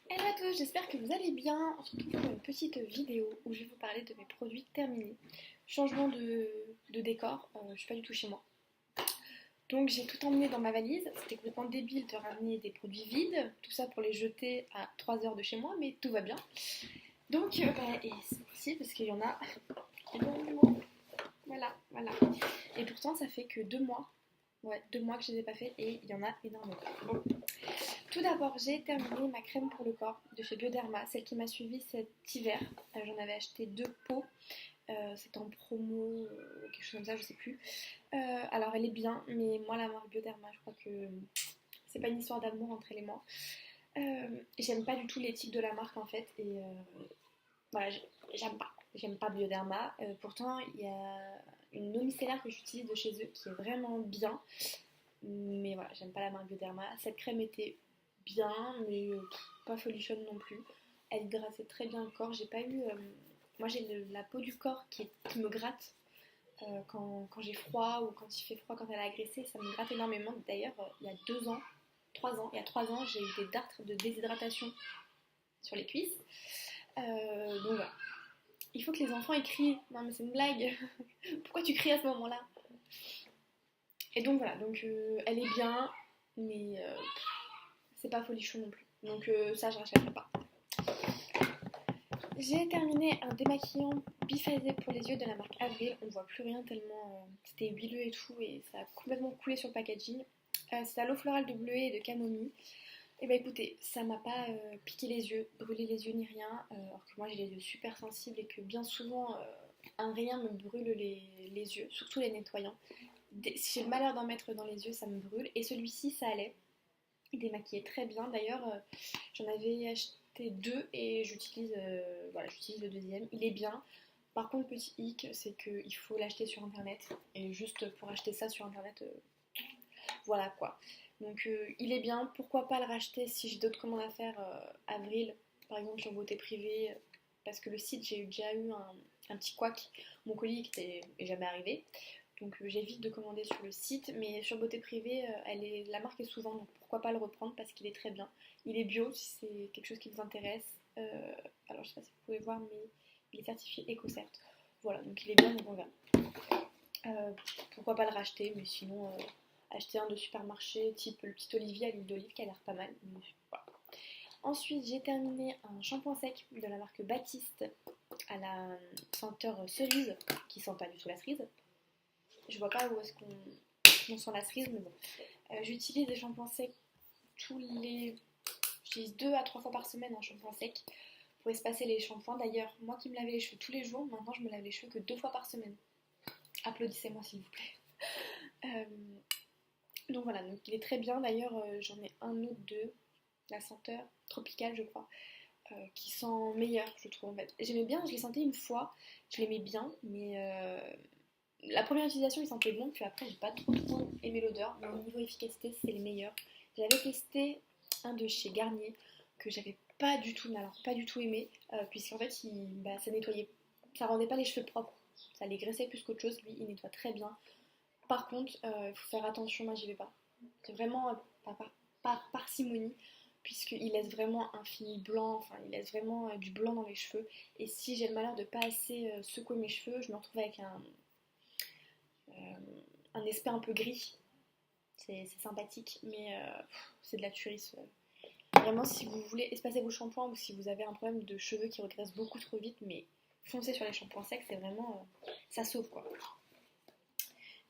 Hello à tous, j'espère que vous allez bien. On se retrouve pour une petite vidéo où je vais vous parler de mes produits terminés. Changement de décor, je suis pas du tout chez moi. Donc j'ai tout emmené dans ma valise. C'était complètement débile de ramener des produits vides, tout ça pour les jeter à 3 heures de chez moi, mais tout va bien. Donc, et c'est possible parce qu'il y en a énormément. Voilà, voilà. Et pourtant ça fait que 2 mois. Ouais, 2 mois que je les ai pas fait et il y en a énormément. Bon. Tout d'abord, j'ai terminé ma crème pour le corps de chez Bioderma, celle qui m'a suivi cet hiver. J'en avais acheté 2 pots, c'était en promo, quelque chose comme ça, je sais plus. Alors elle est bien, mais moi la marque Bioderma, je crois que c'est pas une histoire d'amour entre elle et moi. J'aime pas du tout l'éthique de la marque en fait, et voilà, j'aime pas. J'aime pas Bioderma. Pourtant, il y a une eau micellaire que j'utilise de chez eux qui est vraiment bien. Mais voilà, j'aime pas la marque Bioderma. Cette crème était bien, mais pas folichonne non plus. Elle hydratait très bien le corps. J'ai pas eu. Moi, j'ai la peau du corps qui me gratte quand j'ai froid ou quand il fait froid, quand elle a agressé. Ça me gratte énormément. D'ailleurs, il y a 2 ans, 3 ans, il y a 3 ans, j'ai eu des dartres de déshydratation sur les cuisses. Donc voilà. Il faut que les enfants écrient. Non, mais c'est une blague. Pourquoi tu cries à ce moment-là? Et donc voilà, donc elle est bien, mais c'est pas folichon non plus. Donc ça, je rachèterai pas. J'ai terminé un démaquillant biphasé pour les yeux de la marque Avril. On voit plus rien tellement c'était huileux et tout, et ça a complètement coulé sur le packaging. C'est à l'eau florale de bleuet et de camomille. Et bah écoutez, ça m'a pas piqué les yeux, brûlé les yeux ni rien, alors que moi j'ai les yeux super sensibles et que bien souvent un rien me brûle les yeux, surtout les nettoyants. Si j'ai le malheur d'en mettre dans les yeux, ça me brûle. Et celui-ci, ça allait. Il démaquillait très bien. D'ailleurs, j'en avais acheté deux et j'utilise le deuxième. Il est bien. Par contre, petit hic, c'est qu'il faut l'acheter sur internet. Et juste pour acheter ça sur internet, voilà quoi. Donc il est bien. Pourquoi pas le racheter si j'ai d'autres commandes à faire avril, par exemple sur Beauté Privée. Parce que le site, j'ai déjà eu un petit couac. Mon colis qui est jamais arrivé. Donc j'évite de commander sur le site, mais sur Beauté Privée, la marque est souvent, donc pourquoi pas le reprendre parce qu'il est très bien. Il est bio si c'est quelque chose qui vous intéresse. Alors je sais pas si vous pouvez voir, mais il est certifié EcoCert. Voilà, donc il est bien, donc on verra. Pourquoi pas le racheter, mais sinon acheter un de supermarché type le petit Olivier à l'huile d'olive qui a l'air pas mal. Mais voilà. Ensuite j'ai terminé un shampoing sec de la marque Baptiste à la senteur cerise, qui sent pas du tout la cerise. Je vois pas où est-ce qu'on sent la cerise, mais bon. J'utilise des shampoings secs tous les. J'utilise 2 à 3 fois par semaine un shampoing sec pour espacer les shampoings. D'ailleurs, moi qui me lavais les cheveux tous les jours, maintenant je me lave les cheveux que 2 fois par semaine. Applaudissez-moi s'il vous plaît. Euh, donc voilà, donc il est très bien. D'ailleurs, j'en ai un autre de la senteur tropicale, je crois, qui sent meilleur, je trouve. En fait. J'aimais bien, je les sentais une fois, je l'aimais bien, mais la première utilisation il sentait bon, puis après j'ai pas trop aimé l'odeur, mais au niveau efficacité c'est les meilleurs. J'avais testé un de chez Garnier que j'avais pas du tout, mais alors pas du tout aimé, puisqu'en fait ça nettoyait, ça rendait pas les cheveux propres, ça les graissait plus qu'autre chose, lui il nettoie très bien. Par contre, il faut faire attention, moi j'y vais pas. C'est vraiment par parcimonie, puisqu'il laisse vraiment un fini blanc, enfin il laisse vraiment du blanc dans les cheveux. Et si j'ai le malheur de pas assez secouer mes cheveux, je me retrouve avec un aspect un peu gris. C'est sympathique, mais c'est de la tuerie. Vraiment, si vous voulez espacer vos shampoings ou si vous avez un problème de cheveux qui regressent beaucoup trop vite, mais foncez sur les shampoings secs, c'est vraiment. Ça sauve quoi.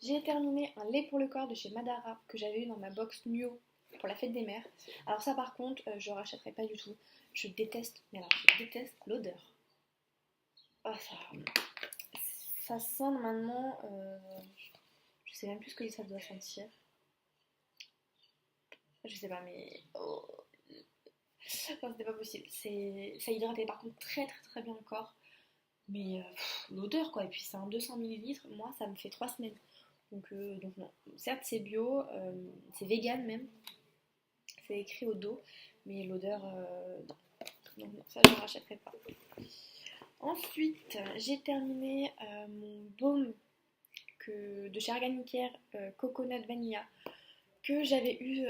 J'ai terminé un lait pour le corps de chez Madara que j'avais eu dans ma box Nuo pour la fête des mères. Alors, ça par contre, je rachèterai pas du tout. Je déteste, mais alors je déteste l'odeur. Ah, ça sent normalement. Je sais même plus ce que ça doit sentir. Je sais pas, mais. Oh. Enfin, c'était pas possible. Ça hydratait par contre très bien le corps. Mais l'odeur quoi. Et puis c'est un 200 millilitres. Moi, ça me fait 3 semaines. Donc non. Certes, c'est bio, c'est vegan même. C'est écrit au dos. Mais l'odeur, non. Donc non, ça je ne rachèterai pas. Ensuite, j'ai terminé mon baume de chez Organicare Coconut Vanilla que j'avais eu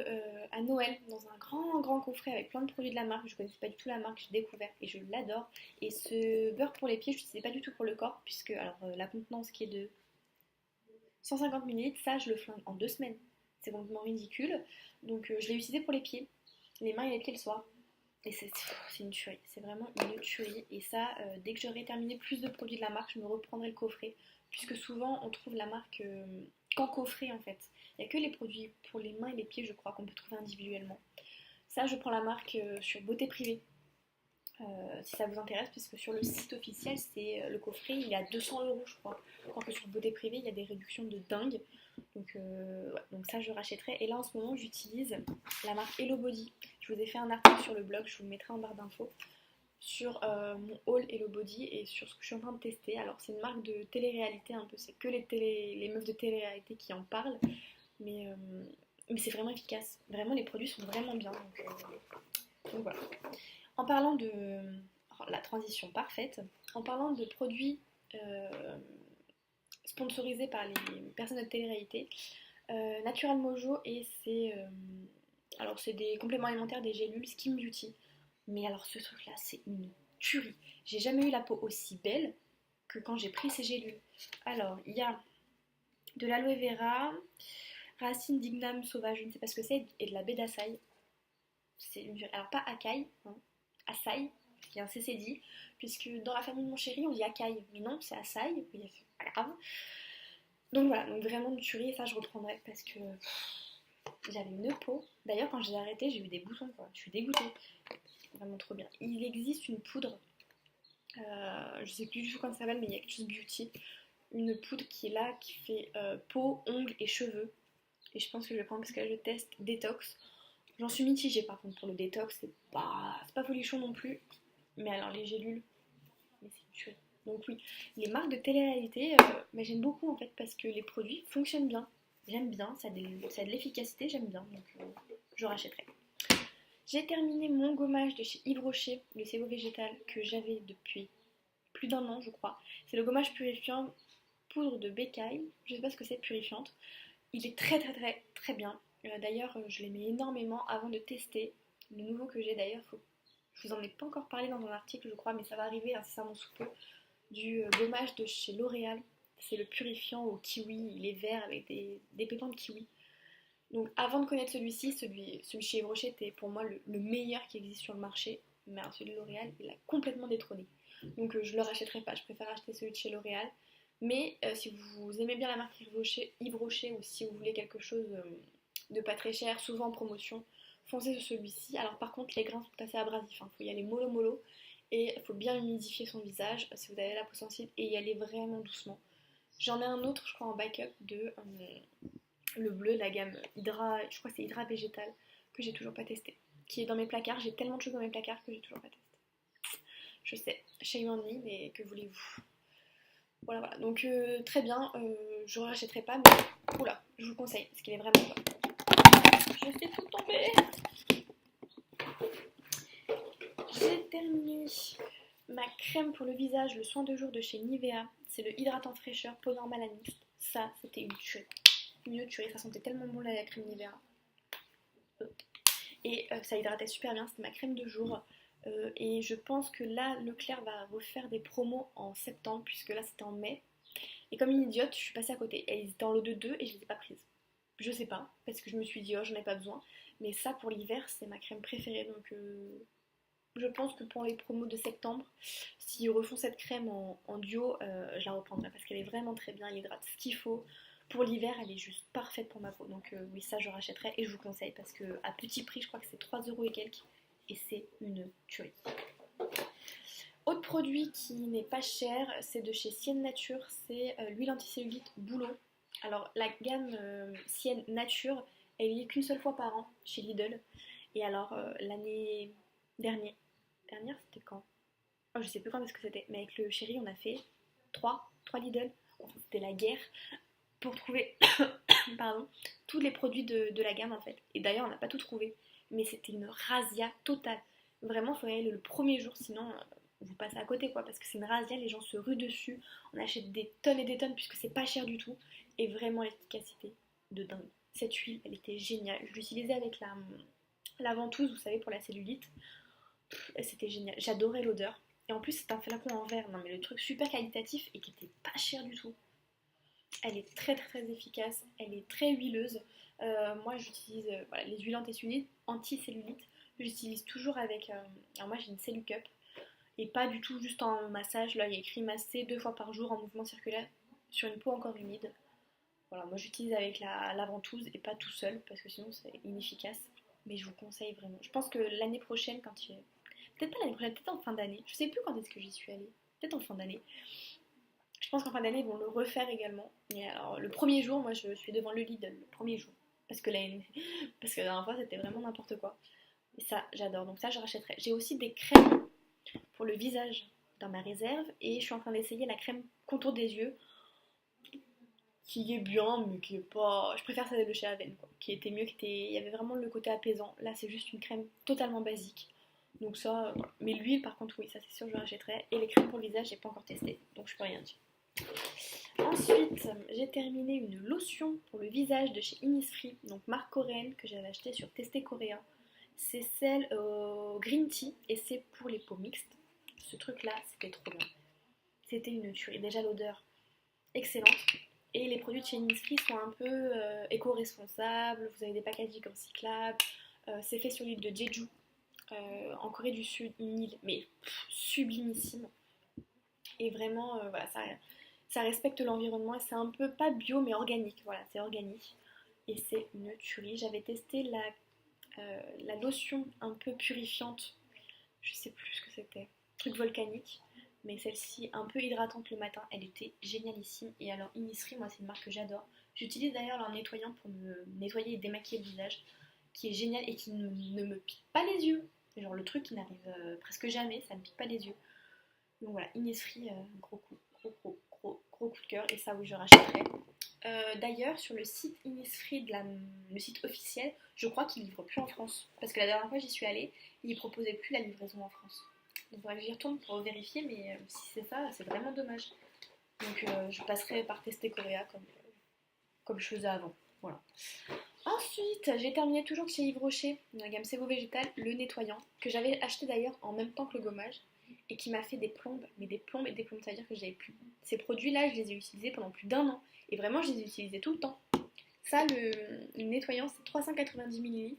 à Noël dans un grand coffret avec plein de produits de la marque. Je ne connaissais pas du tout la marque, j'ai découvert et je l'adore. Et ce beurre pour les pieds, je l'utilisais pas du tout pour le corps, puisque alors la contenance qui est de 150 ml, ça je le flingue en 2 semaines. C'est complètement ridicule. Donc je l'ai utilisé pour les pieds, les mains et les pieds le soir. Et c'est une tuerie, c'est vraiment une tuerie. Et ça, dès que j'aurai terminé plus de produits de la marque, je me reprendrai le coffret. Puisque souvent, on trouve la marque qu'en coffret en fait. Il n'y a que les produits pour les mains et les pieds, je crois, qu'on peut trouver individuellement. Ça, je prends la marque sur Beauté Privée. Si ça vous intéresse, puisque sur le site officiel, c'est le coffret, il est à 200 € je crois. Alors que sur Beauté Privée, il y a des réductions de dingue. Ouais, donc ça, je rachèterai. Et là, en ce moment, j'utilise la marque Hello Body. Je vous ai fait un article sur le blog, je vous le mettrai en barre d'infos, sur mon haul Hello Body et sur ce que je suis en train de tester. Alors, c'est une marque de télé-réalité un peu, c'est que les meufs de télé-réalité qui en parlent, mais c'est vraiment efficace. Vraiment, les produits sont vraiment bien. Donc voilà. En parlant de la transition parfaite, en parlant de produits sponsorisés par les personnes de télé-réalité, Natural Mojo et c'est des compléments alimentaires, des gélules Skin Beauty. Mais alors ce truc là c'est une tuerie. J'ai jamais eu la peau aussi belle que quand j'ai pris ces gélules. Alors il y a de l'aloe vera, racine d'igname sauvage, je ne sais pas ce que c'est, et de la baie d'açaï. Alors pas acaille, hein, açaï, il y a un CCD, puisque dans la famille de mon chéri on dit acaille, mais non c'est açaï, mais c'est pas grave. Donc voilà, donc vraiment une tuerie, et ça je reprendrai parce que j'avais une peau. D'ailleurs quand j'ai arrêté j'ai eu des boutons quoi, je suis dégoûtée. Vraiment trop bien. Il existe une poudre, je sais plus du tout comment ça s'appelle, mais il y a quelque chose beauty. Une poudre qui est là, qui fait peau, ongles et cheveux. Et je pense que je vais prendre parce que là je teste détox. J'en suis mitigée par contre pour le détox, c'est pas folichon non plus. Mais alors les gélules, mais c'est une tuerie. Donc oui, les marques de télé-réalité, mais j'aime beaucoup en fait parce que les produits fonctionnent bien. J'aime bien, ça a de l'efficacité, j'aime bien. Donc je rachèterai. J'ai terminé mon gommage de chez Yves Rocher, le sebo végétal, que j'avais depuis plus d'1 an je crois. C'est le gommage purifiant poudre de bécaille, je sais pas ce que c'est, purifiante. Il est très bien. D'ailleurs je l'aimais énormément avant de tester. Le nouveau que j'ai d'ailleurs, je vous en ai pas encore parlé dans un article je crois, mais ça va arriver incessamment sous peu. Du gommage de chez L'Oréal. C'est le purifiant au kiwi, il est vert avec des pépins de kiwi. Donc avant de connaître celui-ci, celui chez Yves Rocher était pour moi le meilleur qui existe sur le marché. Mais alors celui de L'Oréal, il a complètement détrôné. Donc je ne le rachèterai pas, je préfère acheter celui de chez L'Oréal. Mais si vous aimez bien la marque Yves Rocher ou si vous voulez quelque chose de pas très cher, souvent en promotion, foncez sur celui-ci. Alors par contre les grains sont assez abrasifs, il faut y aller mollo et il faut bien humidifier son visage si vous avez la peau sensible et y aller vraiment doucement. J'en ai un autre je crois en backup de le bleu de la gamme Hydra, je crois que c'est Hydra végétal, que j'ai toujours pas testé, qui est dans mes placards. J'ai tellement de choses dans mes placards que j'ai toujours pas testé. Je sais, shame on me, mais que voulez-vous. Voilà. Donc très bien, je ne rachèterai pas, mais oula, je vous le conseille, parce qu'il est vraiment bon. Je fais tout tomber. J'ai terminé ma crème pour le visage, le soin de jour de chez Nivea. C'est le hydratant fraîcheur peau normale à mixte. Ça, c'était une tuerie. Ça sentait tellement bon la crème Nivea. Et ça hydratait super bien, c'était ma crème de jour. Et je pense que là, Leclerc va refaire des promos en septembre, puisque là c'était en mai. Et comme une idiote, je suis passée à côté. Elles étaient en lot de 2 et je les ai pas prises. Je sais pas, parce que je me suis dit, oh, j'en ai pas besoin. Mais ça, pour l'hiver, c'est ma crème préférée. Donc je pense que pour les promos de septembre, s'ils refont cette crème en duo, je la reprendrai parce qu'elle est vraiment très bien, elle hydrate ce qu'il faut. Pour l'hiver, elle est juste parfaite pour ma peau. Donc oui, ça je rachèterai et je vous conseille parce que à petit prix, je crois que c'est 3 € et quelques. Et c'est une tuerie. Autre produit qui n'est pas cher, c'est de chez Sienne Nature, c'est l'huile anticellulite Boulot. Alors la gamme Sienne Nature, elle y est qu'une seule fois par an chez Lidl. Et alors l'année dernière c'était quand? Oh, je sais plus quand est-ce que c'était, mais avec le chéri on a fait 3 Lidl. Enfin, c'était la guerre pour trouver pardon, tous les produits de la gamme en fait. Et d'ailleurs on n'a pas tout trouvé, mais c'était une razzia totale. Vraiment il faut y aller le premier jour, sinon vous passez à côté quoi, parce que c'est une razzia, les gens se ruent dessus, on achète des tonnes et des tonnes puisque c'est pas cher du tout, et vraiment l'efficacité de dingue. Cette huile, elle était géniale. Je l'utilisais avec la ventouse, vous savez, pour la cellulite. C'était génial. J'adorais l'odeur. Et en plus, c'est un flacon en verre. Non, mais le truc super qualitatif et qui était pas cher du tout. Elle est très très efficace. Elle est très huileuse. Moi, j'utilise voilà, les huiles anti-cellulite. J'utilise toujours avec. Alors, moi, j'ai une Cellucup. Et pas du tout juste en massage. Là, il y a écrit masser 2 fois par jour en mouvement circulaire sur une peau encore humide. Voilà, moi j'utilise avec la ventouse et pas tout seul parce que sinon c'est inefficace. Mais je vous conseille vraiment. Je pense que l'année prochaine, quand il... Peut-être pas l'année prochaine, peut-être en fin d'année. Je sais plus quand est-ce que j'y suis allée. Peut-être en fin d'année. Je pense qu'en fin d'année, ils vont le refaire également. Et alors, le premier jour, moi je suis devant le Lidl, le premier jour. Parce que parce que la dernière fois, c'était vraiment n'importe quoi. Et ça, j'adore. Donc ça, je rachèterai. J'ai aussi des crèmes pour le visage dans ma réserve. Et je suis en train d'essayer la crème contour des yeux qui est bien, mais qui est pas. Je préfère celle de chez Aven, quoi. Qui était mieux, il y avait vraiment le côté apaisant. Là, c'est juste une crème totalement basique. Donc ça, voilà. Mais l'huile, par contre, oui, ça c'est sûr, je rachèterai. Et les crèmes pour le visage, j'ai pas encore testé, donc je peux rien dire. Ensuite, j'ai terminé une lotion pour le visage de chez Innisfree, donc marque coréenne que j'avais acheté sur Testé Korea. C'est celle au green tea et c'est pour les peaux mixtes. Ce truc-là, c'était trop bien. C'était une tuerie. Déjà l'odeur excellente. Et les produits de chez Innisfree sont un peu éco-responsables. Vous avez des packaging recyclables. C'est fait sur l'île de Jeju, en Corée du Sud, une île mais sublimissime. Et vraiment, voilà, ça respecte l'environnement. Et c'est un peu pas bio mais organique. Voilà, c'est organique. Et c'est une tuerie. J'avais testé la lotion un peu purifiante. Je sais plus ce que c'était. Truc volcanique. Mais celle-ci, un peu hydratante le matin, elle était génialissime. Et alors, Innisfree, moi, c'est une marque que j'adore. J'utilise d'ailleurs leur nettoyant pour me nettoyer et démaquiller le visage, qui est génial et qui ne me pique pas les yeux. Genre le truc qui n'arrive presque jamais, ça ne pique pas les yeux. Donc voilà, Innisfree, gros coup, gros coup de cœur. Et ça, oui, je rachèterai. D'ailleurs, sur le site Innisfree, le site officiel, je crois qu'ils livrent plus en France. Parce que la dernière fois, j'y suis allée, ils ne proposaient plus la livraison en France. Donc il faudrait que j'y retourne pour vérifier, mais si c'est ça, c'est vraiment dommage. Donc je passerai par tester Korea comme je faisais avant. Voilà. Ensuite, j'ai terminé toujours chez Yves Rocher, dans la gamme Sevo Végétal, le nettoyant, que j'avais acheté d'ailleurs en même temps que le gommage, et qui m'a fait des plombes, mais des plombes et des plombes, c'est-à-dire que j'avais plus. Ces produits-là, je les ai utilisés pendant plus d'1 an, et vraiment, je les ai utilisés tout le temps. Ça, le nettoyant, c'est 390 ml.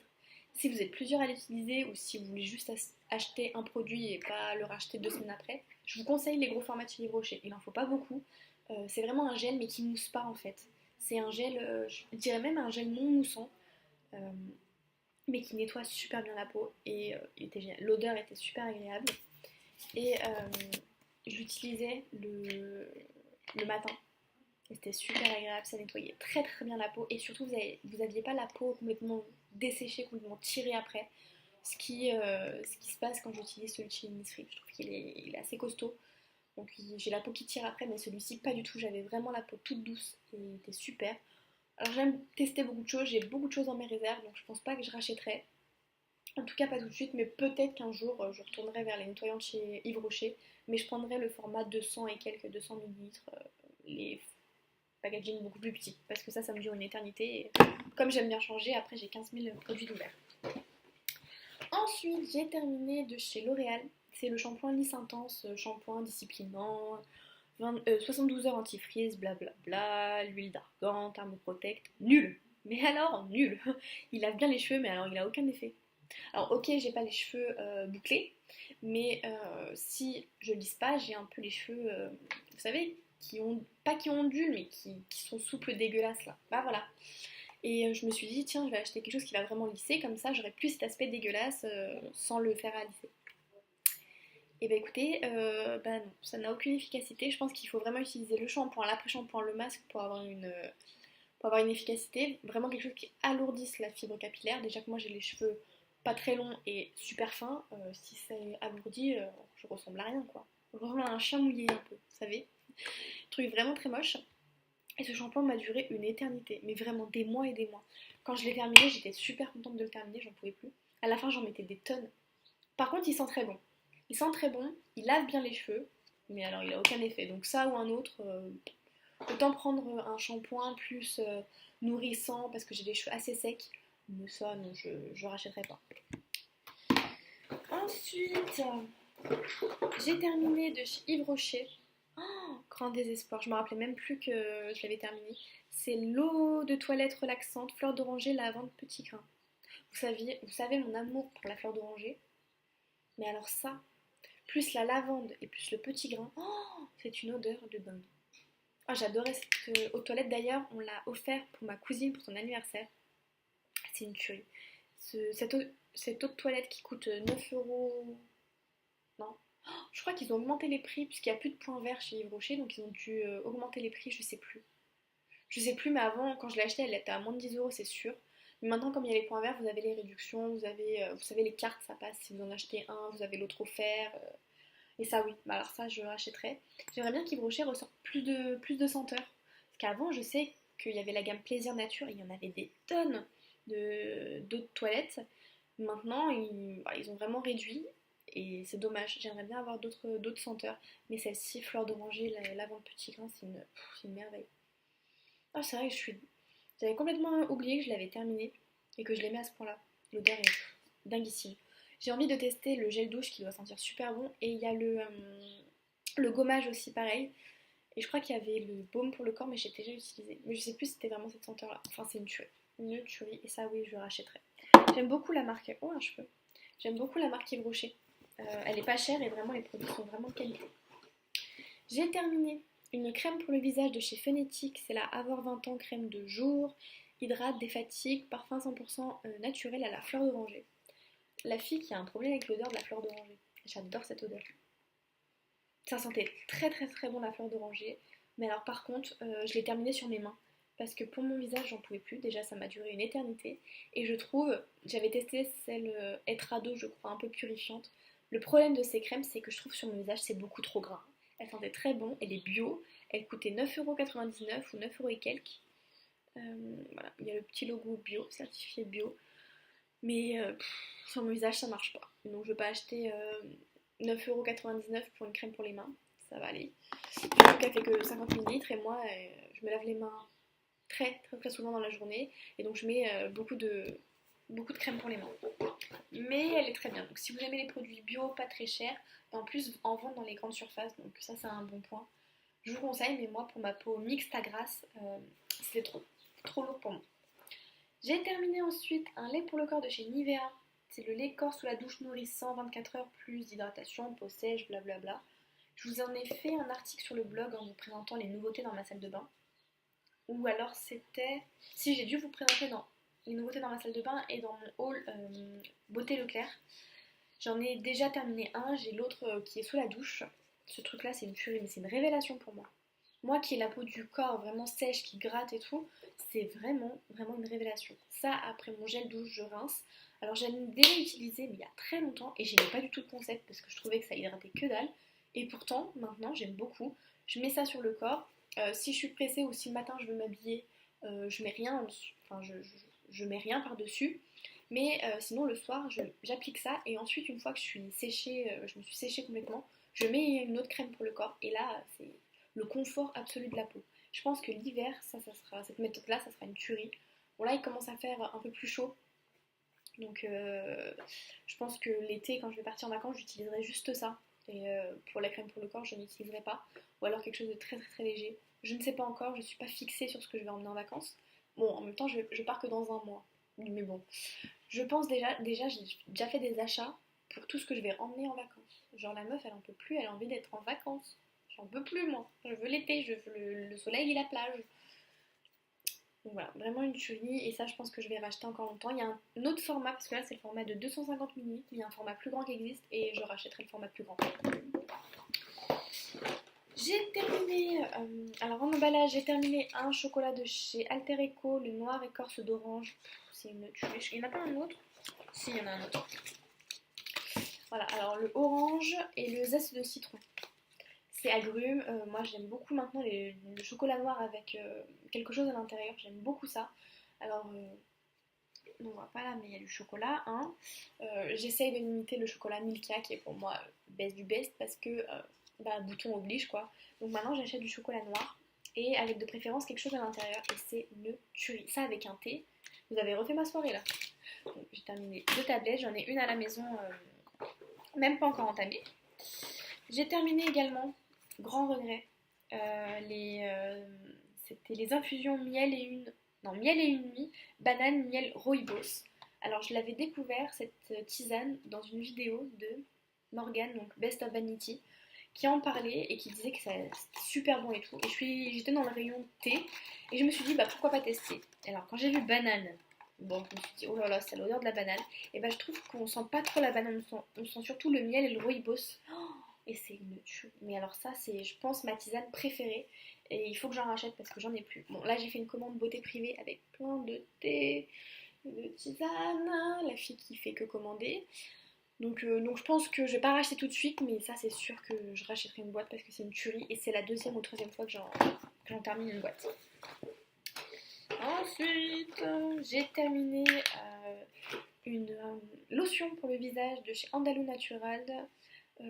Si vous êtes plusieurs à l'utiliser ou si vous voulez juste acheter un produit et pas le racheter 2 semaines après, je vous conseille les gros formats de chez Yves Rocher. Il n'en faut pas beaucoup. C'est vraiment un gel mais qui mousse pas en fait. C'est un gel, je dirais même un gel non moussant, euh, mais qui nettoie super bien la peau et il était génial. L'odeur était super agréable et je l'utilisais le matin. C'était super agréable, ça nettoyait très très bien la peau et surtout vous aviez pas la peau complètement desséchée, complètement tirée après. Ce qui se passe quand j'utilise celui de chez Innisfree. Je trouve il est assez costaud. Donc j'ai la peau qui tire après, mais celui-ci pas du tout. J'avais vraiment la peau toute douce et il était super. Alors j'aime tester beaucoup de choses, j'ai beaucoup de choses dans mes réserves, donc je pense pas que je rachèterai. En tout cas pas tout de suite, mais peut-être qu'un jour je retournerai vers les nettoyants de chez Yves Rocher. Mais je prendrai le format 200 et quelques 200 millilitres, les packaging beaucoup plus petits, parce que ça me dure une éternité. Et comme j'aime bien changer, après j'ai 15 000 produits ouverts. Ensuite, j'ai terminé de chez L'Oréal. C'est le shampoing lisse intense, shampoing disciplinant, 72 heures anti-frizz, blablabla, l'huile d'argan, thermoprotect, nul. Mais alors, nul. Il lave bien les cheveux, mais alors il a aucun effet. Alors ok, j'ai pas les cheveux bouclés, mais si je lisse pas, j'ai un peu les cheveux, vous savez, pas qui ondulent, mais qui sont souples dégueulasses là. Bah voilà. Et je me suis dit, tiens, je vais acheter quelque chose qui va vraiment lisser, comme ça j'aurai plus cet aspect dégueulasse sans le faire à lisser. Et bah écoutez, bah non, ça n'a aucune efficacité. Je pense qu'il faut vraiment utiliser le shampoing, l'après-shampoing, le masque pour avoir une efficacité. Vraiment quelque chose qui alourdisse la fibre capillaire. Déjà que moi j'ai les cheveux pas très longs et super fins. Si c'est alourdi, je ressemble à rien quoi. Je ressemble à un chien mouillé un peu, vous savez. Truc vraiment très moche. Et ce shampoing m'a duré une éternité, mais vraiment des mois et des mois. Quand je l'ai terminé, j'étais super contente de le terminer, j'en pouvais plus. À la fin, j'en mettais des tonnes. Par contre, il sent très bon. Il sent très bon, il lave bien les cheveux, mais alors il a aucun effet. Donc ça ou un autre, Autant prendre un shampoing plus nourrissant parce que j'ai les cheveux assez secs. Mais ça, non, je rachèterai pas. Ensuite, j'ai terminé de chez Yves Rocher. Oh, grand désespoir, je me rappelais même plus que je l'avais terminé. C'est l'eau de toilette relaxante, fleur d'oranger, lavande, petit grain. Vous savez mon amour pour la fleur d'oranger. Mais alors ça, plus la lavande et plus le petit grain, oh, c'est une odeur de dingue. Ah, j'adorais cette eau de toilette. D'ailleurs, on l'a offert pour ma cousine pour son anniversaire. C'est une tuerie. Cette eau de toilette qui coûte 9 euros. Non. Oh, je crois qu'ils ont augmenté les prix puisqu'il n'y a plus de points verts chez Yves Rocher, donc ils ont dû augmenter les prix, je sais plus. Je sais plus, mais avant, quand je l'ai acheté, elle était à moins de 10 euros, c'est sûr. Mais maintenant, comme il y a les points verts, vous avez les réductions, vous savez, les cartes, ça passe. Si vous en achetez un, vous avez l'autre offert. Et ça, oui. Bah, alors ça, je rachèterai. J'aimerais bien qu'Yves Rocher ressorte plus de senteurs. Parce qu'avant, je sais qu'il y avait la gamme Plaisir Nature, et il y en avait des tonnes d'eau de toilette. Maintenant, ils ont vraiment réduit. Et c'est dommage. J'aimerais bien avoir d'autres senteurs. Mais celle-ci, fleur d'oranger, lavande petit grain, c'est une merveille. Ah, c'est vrai que j'avais complètement oublié que je l'avais terminé et que je l'aimais à ce point-là. L'odeur est dinguissime. J'ai envie de tester le gel douche qui doit sentir super bon. Et il y a le gommage aussi, pareil. Et je crois qu'il y avait le baume pour le corps, mais j'ai déjà utilisé. Mais je sais plus si c'était vraiment cette senteur-là. Enfin, c'est une tuerie. Une tuerie. Et ça, oui, je rachèterai. J'aime beaucoup la marque. Oh, un cheveu. J'aime beaucoup la marque Yves Rocher. Elle est pas chère et vraiment, les produits sont vraiment de qualité. J'ai terminé une crème pour le visage de chez Phonétique, c'est la Avoir 20 ans crème de jour, hydrate, défatigue, parfum 100% naturel à la fleur d'oranger. La fille qui a un problème avec l'odeur de la fleur d'oranger. J'adore cette odeur. Ça sentait très très très bon la fleur d'oranger, mais alors par contre, je l'ai terminée sur mes mains. Parce que pour mon visage, j'en pouvais plus. Déjà, ça m'a duré une éternité. Et je trouve, j'avais testé celle Etrado, je crois, un peu purifiante. Le problème de ces crèmes, c'est que je trouve sur mon visage, c'est beaucoup trop gras. Elle sentait très bon, elle est bio, elle coûtait 9,99€ ou 9 € et quelques. Voilà, il y a le petit logo bio, certifié bio. Mais sur mon visage, ça marche pas. Donc je vais pas acheter 9,99€ pour une crème pour les mains. Ça va aller. Surtout qu'elle fait que 50 millilitres et moi, je me lave les mains très très très souvent dans la journée. Et donc je mets beaucoup de crème pour les mains. Mais elle est très bien. Donc si vous aimez les produits bio, pas très chers, et en plus en vente dans les grandes surfaces, donc ça c'est un bon point. Je vous conseille, mais moi pour ma peau mixte à grasse, c'était trop lourd pour moi. J'ai terminé ensuite un lait pour le corps de chez Nivea. C'est le lait corps sous la douche nourrissant 24 heures plus d'hydratation, peau sèche, blablabla. Je vous en ai fait un article sur le blog en vous présentant les nouveautés dans ma salle de bain. Ou alors c'était... Si, j'ai dû vous présenter les nouveautés dans ma salle de bain et dans mon haul Beauté Leclerc. J'en ai déjà terminé un, j'ai l'autre qui est sous la douche. Ce truc là c'est une tuerie, mais c'est une révélation pour moi. Moi qui ai la peau du corps vraiment sèche, qui gratte et tout, c'est vraiment une révélation. Ça, après mon gel douche, je rince. Alors j'en ai déjà utilisé mais il y a très longtemps et j'aimais pas du tout le concept parce que je trouvais que ça hydratait que dalle. Et pourtant, maintenant j'aime beaucoup. Je mets ça sur le corps. Si je suis pressée ou si le matin je veux m'habiller, je mets rien en dessous. Enfin, je mets rien par-dessus. Mais sinon le soir j'applique ça et ensuite une fois que je suis séchée, je me suis séchée complètement, je mets une autre crème pour le corps et là c'est le confort absolu de la peau. Je pense que l'hiver, cette méthode-là, ça sera une tuerie. Bon là il commence à faire un peu plus chaud, donc je pense que l'été quand je vais partir en vacances j'utiliserai juste ça. Et pour la crème pour le corps je n'utiliserai pas. Ou alors quelque chose de très très très léger. Je ne sais pas encore, je ne suis pas fixée sur ce que je vais emmener en vacances. Bon en même temps je pars que dans un mois. Mais bon, je pense déjà j'ai déjà fait des achats pour tout ce que je vais emmener en vacances. Genre la meuf, elle en peut plus, elle a envie d'être en vacances. J'en peux plus moi. Je veux l'été, je veux le soleil et la plage. Donc voilà, vraiment une tuerie. Et ça, je pense que je vais racheter encore longtemps. Il y a un autre format, parce que là, c'est le format de 250 ml. Il y a un format plus grand qui existe et je rachèterai le format plus grand. J'ai terminé, alors en emballage, j'ai terminé un chocolat de chez Alter Eco, le noir écorce d'orange. C'est une tuerie. Il n'y en a pas un autre? Si, il y en a un autre. Voilà, alors le orange et le zeste de citron. C'est agrumes, moi j'aime beaucoup maintenant le chocolat noir avec quelque chose à l'intérieur, j'aime beaucoup ça. Alors, on voit pas là, mais il y a du chocolat, hein. J'essaye de limiter le chocolat Milka qui est pour moi best du best parce que bouton oblige quoi. Donc maintenant j'achète du chocolat noir et avec de préférence quelque chose à l'intérieur et c'est une tuerie. Ça avec un thé, vous avez refait ma soirée là. Donc, j'ai terminé 2 tablettes, j'en ai une à la maison, même pas encore entamée. J'ai terminé également, grand regret, c'était les infusions miel et une nuit, banane, miel, rooibos. Alors je l'avais découvert cette tisane dans une vidéo de Morgane, donc Best of Vanity, qui en parlait et qui disait que c'était super bon et tout. Et j'étais dans le rayon thé et je me suis dit bah pourquoi pas tester. Alors quand j'ai vu banane, bon je me suis dit oh là là c'est l'odeur de la banane. Et bah je trouve qu'on sent pas trop la banane, on sent surtout le miel et le rooibos. Oh, et c'est une tuerie. Mais alors ça c'est je pense ma tisane préférée et il faut que j'en rachète parce que j'en ai plus. Bon là j'ai fait une commande beauté privée avec plein de thé, de tisane, la fille qui fait que commander. Donc je pense que je vais pas racheter tout de suite, mais ça c'est sûr que je rachèterai une boîte parce que c'est une tuerie et c'est la deuxième ou troisième fois que j'en termine une boîte. Ensuite, j'ai terminé une lotion pour le visage de chez Andalou Natural.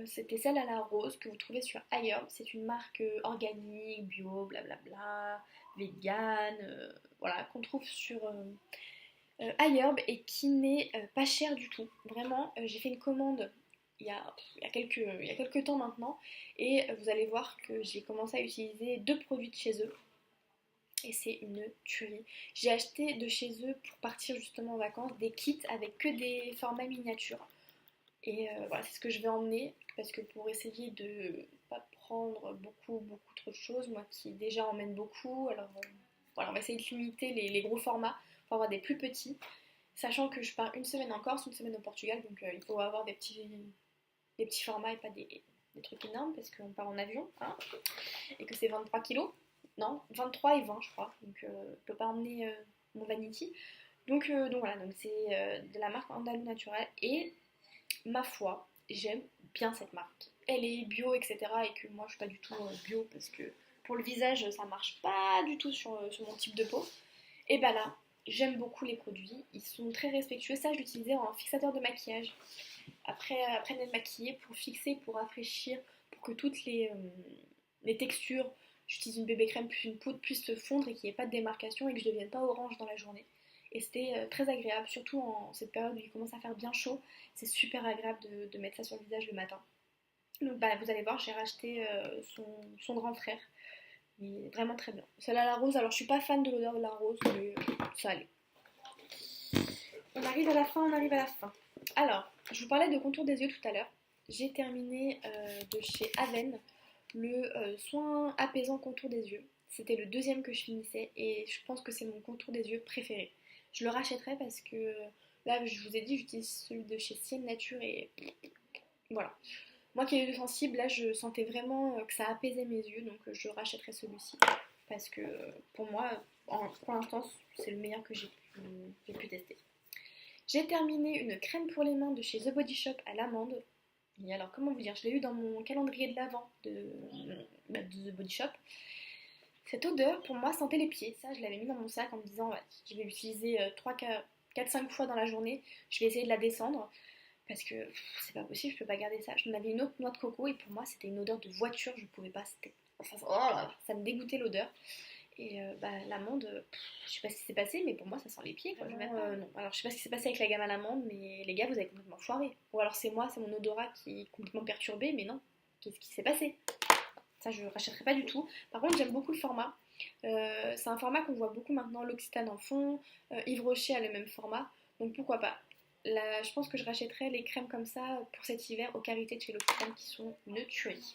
C'était celle à la rose que vous trouvez sur Ailleurs. C'est une marque organique, bio, blablabla, vegan, voilà, qu'on trouve sur iHerb et qui n'est pas cher du tout. Vraiment, j'ai fait une commande il y a quelques temps maintenant et vous allez voir que j'ai commencé à utiliser 2 produits de chez eux et c'est une tuerie. J'ai acheté de chez eux pour partir justement en vacances des kits avec que des formats miniatures et voilà, c'est ce que je vais emmener parce que pour essayer de pas prendre beaucoup trop de choses, moi qui déjà emmène beaucoup, alors voilà, on va essayer de limiter les gros formats pour avoir des plus petits. Sachant que je pars une semaine en Corse, une semaine au Portugal, donc il faut avoir des petits formats et pas des trucs énormes parce qu'on part en avion, hein, et que c'est 23 kilos. Non, 23 et 20 je crois, donc je peux pas emmener mon vanity. Donc voilà, donc c'est de la marque Andalou Naturel et ma foi, j'aime bien cette marque. Elle est bio, etc. et que moi je suis pas du tout bio parce que pour le visage ça marche pas du tout sur mon type de peau. Et bah là, j'aime beaucoup les produits, ils sont très respectueux. Ça, je l'utilisais en fixateur de maquillage. Après d'être maquillée, pour fixer, pour rafraîchir, pour que toutes les textures, j'utilise une bébé crème plus une poudre, puissent se fondre et qu'il n'y ait pas de démarcation et que je ne devienne pas orange dans la journée. Et c'était très agréable, surtout en cette période où il commence à faire bien chaud. C'est super agréable de mettre ça sur le visage le matin. Donc bah, vous allez voir, j'ai racheté son grand frère. Il est vraiment très bien. Celle à la rose, alors je suis pas fan de l'odeur de la rose, mais ça allait. On arrive à la fin, on arrive à la fin. Alors, je vous parlais de contour des yeux tout à l'heure. J'ai terminé de chez Aven le soin apaisant contour des yeux. C'était le deuxième que je finissais et je pense que c'est mon contour des yeux préféré. Je le rachèterai parce que là, je vous ai dit, j'utilise celui de chez Sienne Nature et voilà. Moi qui ai eu de sensible, là je sentais vraiment que ça apaisait mes yeux, donc je rachèterai celui-ci. Parce que pour moi, pour l'instant, c'est le meilleur que j'ai pu tester. J'ai terminé une crème pour les mains de chez The Body Shop à l'amande. Et alors, comment vous dire, je l'ai eu dans mon calendrier de l'Avent de The Body Shop. Cette odeur, pour moi, sentait les pieds. Ça, je l'avais mis dans mon sac en me disant, ouais, je vais l'utiliser 4-5 fois dans la journée. Je vais essayer de la descendre. Parce que c'est pas possible, je peux pas garder ça. J'en avais une autre noix de coco et pour moi c'était une odeur de voiture, je pouvais pas. Ça me dégoûtait l'odeur. Et l'amande, je sais pas ce qui s'est passé, mais pour moi ça sent les pieds. Quoi. Non. Alors je sais pas ce qui s'est passé avec la gamme à l'amande, mais les gars vous avez complètement foiré. Ou alors c'est moi, c'est mon odorat qui est complètement perturbé, mais non. Qu'est-ce qui s'est passé? Ça je rachèterai pas du tout. Par contre j'aime beaucoup le format. C'est un format qu'on voit beaucoup maintenant, l'Occitane en fond, Yves Rocher a le même format, donc pourquoi pas. Là, je pense que je rachèterai les crèmes comme ça pour cet hiver aux qualités de chez l'Occitane qui sont une tuerie.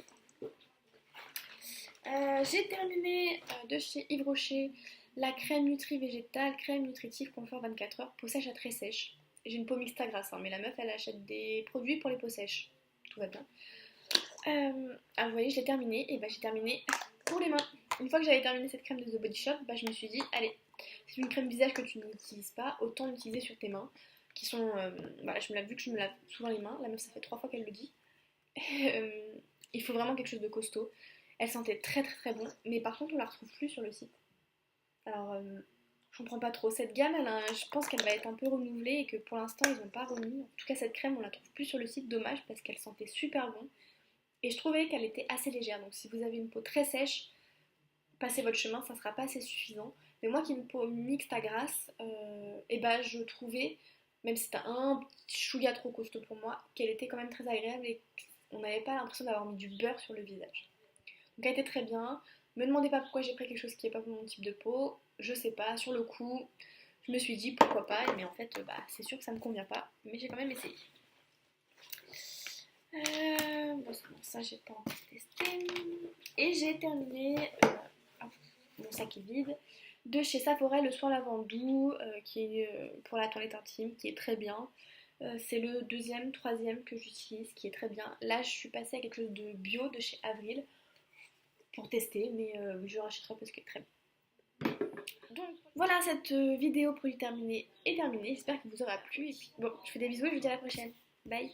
J'ai terminé de chez Yves Rocher la crème Nutri-Végétale, crème nutritive confort 24 heures, peau sèche à très sèche. J'ai une peau mixte à grasse, hein, mais la meuf elle achète des produits pour les peaux sèches. Tout va bien. Alors vous voyez, je l'ai terminé et j'ai terminé pour les mains. Une fois que j'avais terminé cette crème de The Body Shop, je me suis dit, allez, c'est une crème visage que tu n'utilises pas, autant l'utiliser sur tes mains. Qui sont, vu que je me lave souvent les mains, la meuf ça fait 3 fois qu'elle le dit. Il faut vraiment quelque chose de costaud. Elle sentait très très très bon, mais par contre on la retrouve plus sur le site. Alors je comprends pas trop. Cette gamme, je pense qu'elle va être un peu renouvelée et que pour l'instant ils n'ont pas remis. En tout cas cette crème on la trouve plus sur le site, dommage parce qu'elle sentait super bon. Et je trouvais qu'elle était assez légère, donc si vous avez une peau très sèche, passer votre chemin, ça sera pas assez suffisant. Mais moi qui me mixe ta grâce, et bah je trouvais, même si c'était un petit chouïa trop costaud pour moi, qu'elle était quand même très agréable et on n'avait pas l'impression d'avoir mis du beurre sur le visage. Donc elle était très bien. Me demandez pas pourquoi j'ai pris quelque chose qui n'est pas pour mon type de peau. Je sais pas, sur le coup, je me suis dit pourquoi pas, mais en fait, bah, c'est sûr que ça me convient pas, mais j'ai quand même essayé. Bon, ça j'ai pas encore testé. Et j'ai terminé mon sac est vide de chez Sephora le soin lavandou qui est pour la toilette intime, qui est très bien. C'est le deuxième, troisième que j'utilise, qui est très bien. Là, je suis passée à quelque chose de bio de chez Avril pour tester, mais je rachèterai parce qu'il est très bien. Donc voilà, cette vidéo produit terminée est terminée. J'espère que vous aura plu. Et puis bon, je fais des bisous et je vous dis à la prochaine. Bye.